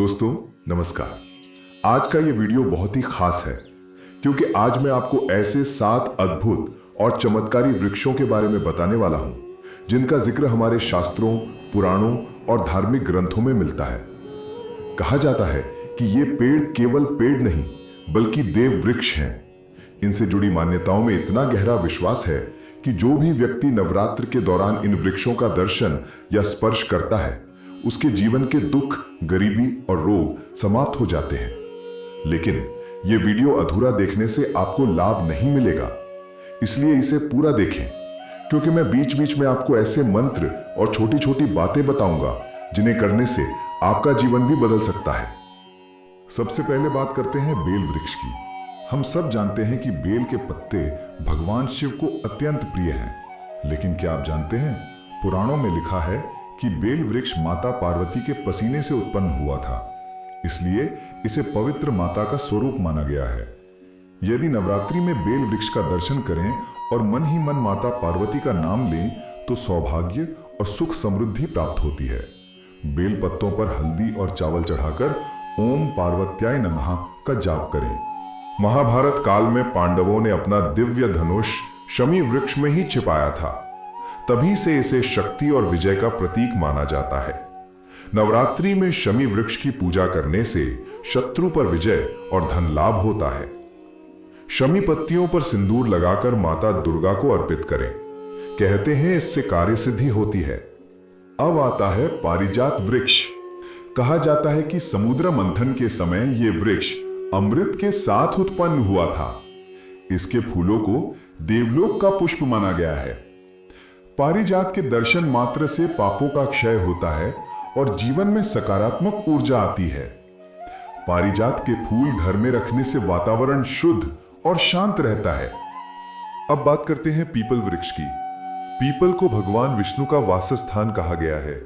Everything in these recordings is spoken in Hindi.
दोस्तों नमस्कार। आज का ये वीडियो बहुत ही खास है क्योंकि आज मैं आपको ऐसे 7 अद्भुत और चमत्कारी वृक्षों के बारे में बताने वाला हूं जिनका जिक्र हमारे शास्त्रों, पुराणों और धार्मिक ग्रंथों में मिलता है। कहा जाता है कि ये पेड़ केवल पेड़ नहीं बल्कि देव वृक्ष हैं। इनसे जुड़ी मान्यताओं में इतना गहरा विश्वास है कि जो भी व्यक्ति नवरात्र के दौरान इन वृक्षों का दर्शन या स्पर्श करता है उसके जीवन के दुख, गरीबी और रोग समाप्त हो जाते हैं। लेकिन यह वीडियो अधूरा देखने से आपको लाभ नहीं मिलेगा, इसलिए इसे पूरा देखें क्योंकि मैं बीच बीच में आपको ऐसे मंत्र और छोटी छोटी बातें बताऊंगा जिन्हें करने से आपका जीवन भी बदल सकता है। सबसे पहले बात करते हैं बेल वृक्ष की। हम सब जानते हैं कि बेल के पत्ते भगवान शिव को अत्यंत प्रिय हैं, लेकिन क्या आप जानते हैं पुराणों में लिखा है कि बेल वृक्ष माता पार्वती के पसीने से उत्पन्न हुआ था, इसलिए इसे पवित्र माता का स्वरूप माना गया है। यदि नवरात्रि में बेल वृक्ष का दर्शन करें और मन ही मन माता पार्वती का नाम लें तो सौभाग्य और सुख समृद्धि प्राप्त होती है। बेल पत्तों पर हल्दी और चावल चढ़ाकर ओम पार्वत्याय नमः का जाप करें। महाभारत काल में पांडवों ने अपना दिव्य धनुष शमी वृक्ष में ही छिपाया था, तभी से इसे शक्ति और विजय का प्रतीक माना जाता है। नवरात्रि में शमी वृक्ष की पूजा करने से शत्रु पर विजय और धन लाभ होता है। शमी पत्तियों पर सिंदूर लगाकर माता दुर्गा को अर्पित करें, कहते हैं इससे कार्य सिद्धि होती है। अब आता है पारिजात वृक्ष। कहा जाता है कि समुद्र मंथन के समय यह वृक्ष अमृत के साथ उत्पन्न हुआ था। इसके फूलों को देवलोक का पुष्प माना गया है। पारिजात के दर्शन मात्र से पापों का क्षय होता है और जीवन में सकारात्मक ऊर्जा आती है। पारिजात के फूल घर में रखने से वातावरण शुद्ध और शांत रहता है। अब बात करते हैं पीपल वृक्ष की। पीपल को भगवान विष्णु का वासस्थान कहा गया है।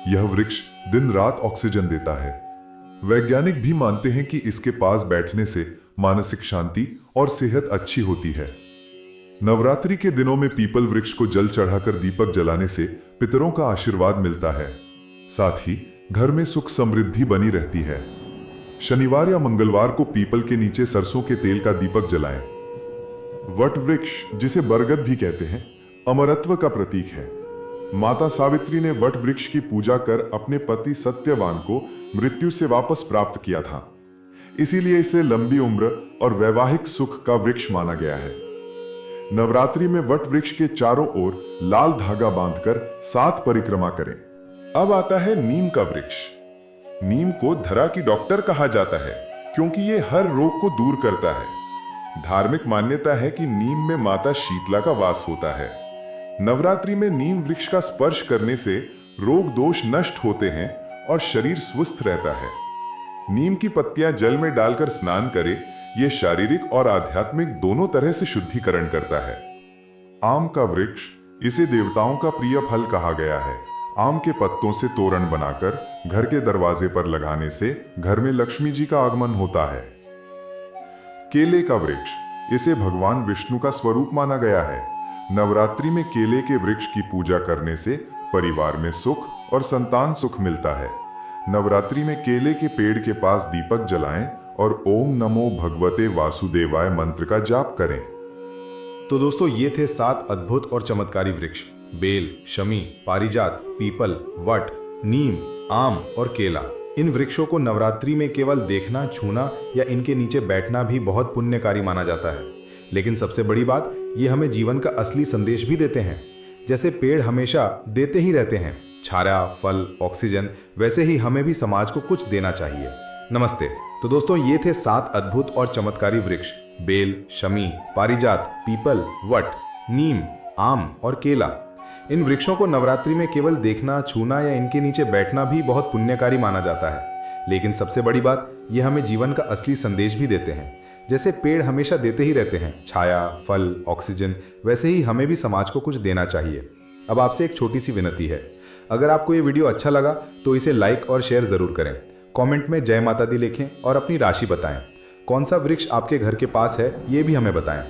यह वृक्ष दिन रात ऑक्सीजन देता है। वैज्ञानिक भी मानते हैं कि इसके पास बैठने से मानसिक शांति और सेहत अच्छी होती है। नवरात्रि के दिनों में पीपल वृक्ष को जल चढ़ाकर दीपक जलाने से पितरों का आशीर्वाद मिलता है। साथ ही घर में सुख समृद्धि बनी रहती है। शनिवार या मंगलवार को पीपल के नीचे सरसों के तेल का दीपक जलाएं। वट वृक्ष, जिसे बरगद भी कहते हैं, अमरत्व का प्रतीक है। माता सावित्री ने वट वृक्ष की पूजा कर अपने पति सत्यवान को मृत्यु से वापस प्राप्त किया था, इसीलिए इसे लंबी उम्र और वैवाहिक सुख का वृक्ष माना गया है। नवरात्रि में वट वृक्ष के चारों ओर लाल धागा बांधकर 7 परिक्रमा करें। अब आता है नीम का वृक्ष। नीम को धरा की डॉक्टर कहा जाता है क्योंकि यह हर रोग को दूर करता है। धार्मिक मान्यता है कि नीम में माता शीतला का वास होता है। नवरात्रि में नीम वृक्ष का स्पर्श करने से रोग दोष नष्ट होते हैं और शरीर स्वस्थ रहता है। नीम की पत्तियां जल में डालकर स्नान करें, यह शारीरिक और आध्यात्मिक दोनों तरह से शुद्धिकरण करता है। आम का वृक्ष, इसे देवताओं का प्रिय फल कहा गया है। आम के पत्तों से तोरण बनाकर घर के दरवाजे पर लगाने से घर में लक्ष्मी जी का आगमन होता है। केले का वृक्ष, इसे भगवान विष्णु का स्वरूप माना गया है। नवरात्रि में केले के वृक्ष की पूजा करने से परिवार में सुख और संतान सुख मिलता है। नवरात्रि में केले के पेड़ के पास दीपक जलाएं और ओम नमो भगवते वासुदेवाय मंत्र का जाप करें। तो दोस्तों, ये थे 7 अद्भुत और चमत्कारी वृक्ष: बेल, शमी, पारिजात, पीपल, वट, नीम, आम और केला। इन वृक्षों को नवरात्रि में केवल देखना, छूना या इनके नीचे बैठना भी बहुत पुण्यकारी माना जाता है। लेकिन सबसे बड़ी बात, ये हमें जीवन का असली संदेश भी देते हैं। जैसे पेड़ हमेशा देते ही रहते हैं छाया, फल, ऑक्सीजन, वैसे ही हमें भी समाज को कुछ देना चाहिए। नमस्ते। तो दोस्तों, ये थे 7 अद्भुत और चमत्कारी वृक्ष: बेल, शमी, पारिजात, पीपल, वट, नीम, आम और केला। इन वृक्षों को नवरात्रि में केवल देखना, छूना या इनके नीचे बैठना भी बहुत पुण्यकारी माना जाता है। लेकिन सबसे बड़ी बात, ये हमें जीवन का असली संदेश भी देते हैं। जैसे पेड़ हमेशा देते ही रहते हैं छाया, फल, ऑक्सीजन, वैसे ही हमें भी समाज को कुछ देना चाहिए। अब आपसे एक छोटी सी विनती है, अगर आपको ये वीडियो अच्छा लगा तो इसे लाइक और शेयर जरूर करें। कमेंट में जय माता दी लिखें और अपनी राशि बताएं। कौन सा वृक्ष आपके घर के पास है ये भी हमें बताएं।